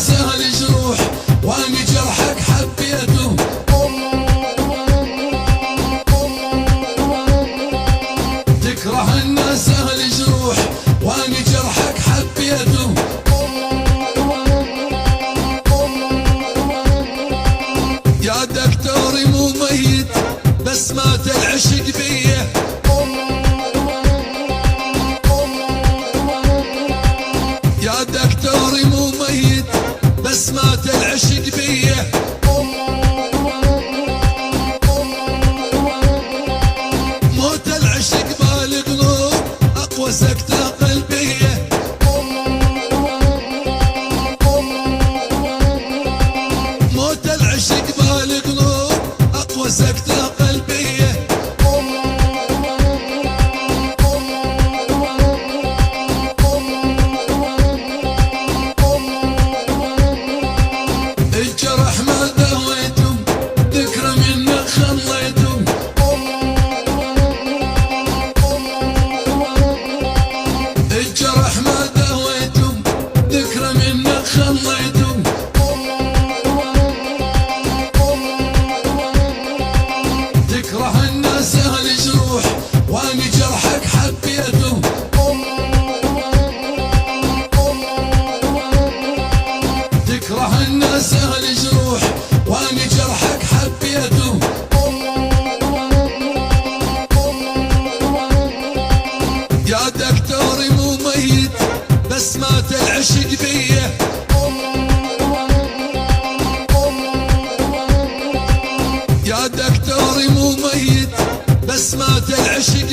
الناس اهل جروح واني جرحك حبيته. تكره الناس اهل جروح واني جرحك حبيته. يا دكتوري مو ميت بس مات العشق بيه. يا دكتوري مو ميت بس مات العشق بيه. موت العشق بالقلوب اقوى سكتة قلبية. موت العشق بالقلوب اقوى سكتة قلبية. الجرح ما داويتم ذكرى منك خليتم. الجرح ما داويتم ذكرى منك خليتم. تكره الناس اهل جروح واني جرحك حبيته. تكره الناس اهل جروح واني جرحك حبيته. يا دكتوري مو ميت بس مات العشق بيه. يا دكتوري مو ميت بس مات العشق